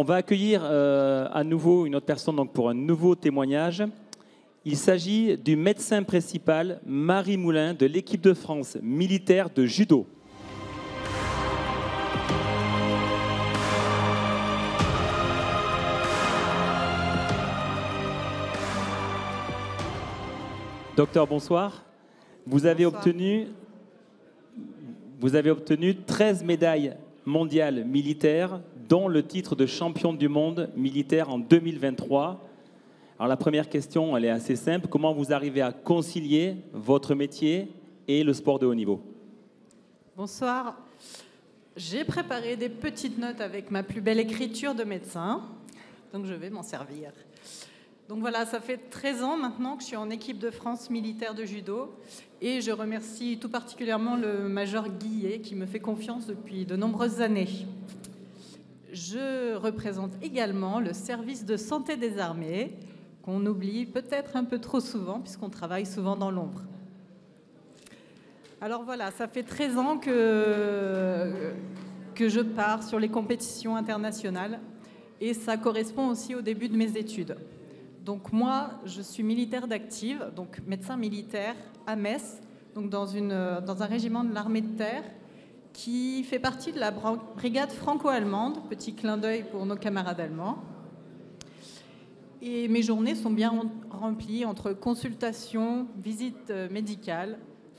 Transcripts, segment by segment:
On va accueillir à nouveau une autre personne donc, pour un nouveau témoignage. Il s'agit du médecin principal Marie Moulin de l'équipe de France militaire de judo. Docteur, bonsoir. Vous avez obtenu 13 médailles mondiales militaires, dont le titre de champion du monde militaire en 2023. Alors la première question, elle est assez simple. Comment vous arrivez à concilier votre métier et le sport de haut niveau? Bonsoir. J'ai préparé des petites notes avec ma plus belle écriture de médecin, donc je vais m'en servir. Donc voilà, ça fait 13 ans maintenant que je suis en équipe de France militaire de judo et je remercie tout particulièrement le major Guillet qui me fait confiance depuis de nombreuses années. Je représente également le service de santé des armées, qu'on oublie peut-être un peu trop souvent puisqu'on travaille souvent dans l'ombre. Alors voilà, ça fait 13 ans que je pars sur les compétitions internationales et ça correspond aussi au début de mes études. Donc moi, je suis militaire d'active, donc médecin militaire à Metz, donc dans un régiment de l'armée de terre qui fait partie de la brigade franco-allemande, petit clin d'œil pour nos camarades allemands. Et mes journées sont bien remplies entre consultations, visites médicales,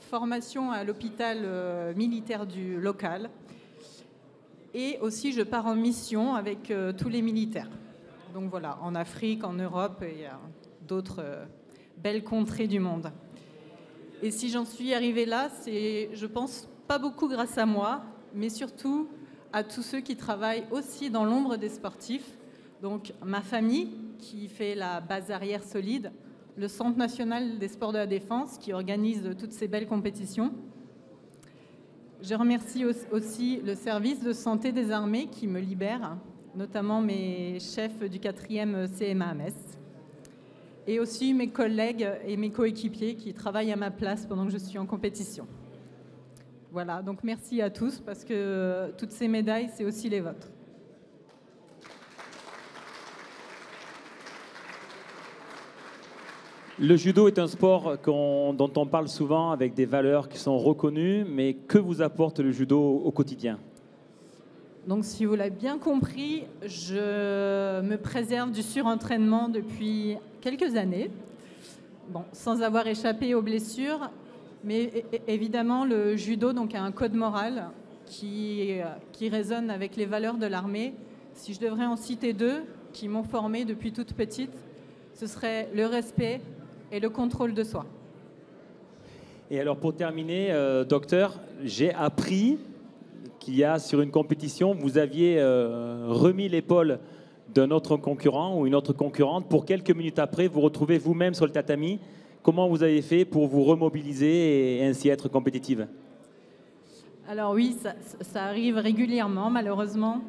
formation à l'hôpital militaire du local et aussi je pars en mission avec tous les militaires. Donc voilà, en Afrique, en Europe et d'autres belles contrées du monde. Et si j'en suis arrivée là, c'est, je pense, pas beaucoup grâce à moi, mais surtout à tous ceux qui travaillent aussi dans l'ombre des sportifs. Donc ma famille, qui fait la base arrière solide, le Centre national des sports de la défense, qui organise toutes ces belles compétitions. Je remercie aussi le service de santé des armées qui me libère, notamment mes chefs du 4e CMA à Metz, et aussi mes collègues et mes coéquipiers qui travaillent à ma place pendant que je suis en compétition. Voilà, donc merci à tous parce que toutes ces médailles, c'est aussi les vôtres. Le judo est un sport dont on parle souvent avec des valeurs qui sont reconnues, mais que vous apporte le judo au quotidien? Donc, si vous l'avez bien compris, je me préserve du surentraînement depuis quelques années, bon, sans avoir échappé aux blessures, mais évidemment, le judo donc, a un code moral qui résonne avec les valeurs de l'armée. Si je devrais en citer deux qui m'ont formée depuis toute petite, ce serait le respect et le contrôle de soi. Et alors, pour terminer, docteur, j'ai appris qu'il y a sur une compétition, vous aviez remis l'épaule d'un autre concurrent ou une autre concurrente. Pour quelques minutes après, vous retrouvez vous-même sur le tatami. Comment vous avez fait pour vous remobiliser et ainsi être compétitive? Alors oui, ça arrive régulièrement, malheureusement.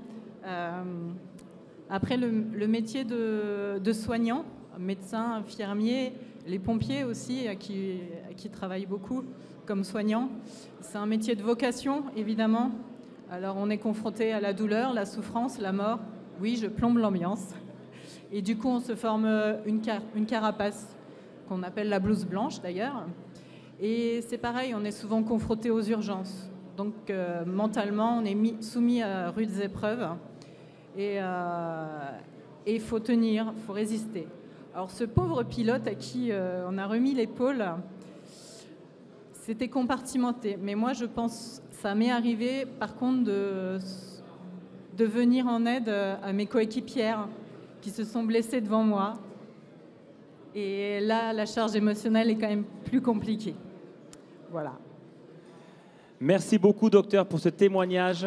Après le métier de soignant, médecin, infirmier, les pompiers aussi, qui travaillent beaucoup comme soignants, c'est un métier de vocation, évidemment. Alors on est confronté à la douleur, la souffrance, la mort. Oui, je plombe l'ambiance. Et du coup, on se forme une carapace qu'on appelle la blouse blanche d'ailleurs. Et c'est pareil, on est souvent confronté aux urgences. Donc mentalement, on est soumis à rudes épreuves. Et il faut tenir, il faut résister. Alors ce pauvre pilote à qui on a remis l'épaule, c'était compartimenté. Mais moi, je pense, ça m'est arrivé, par contre, de venir en aide à mes coéquipières qui se sont blessées devant moi. Et là, la charge émotionnelle est quand même plus compliquée. Voilà. Merci beaucoup, docteur, pour ce témoignage.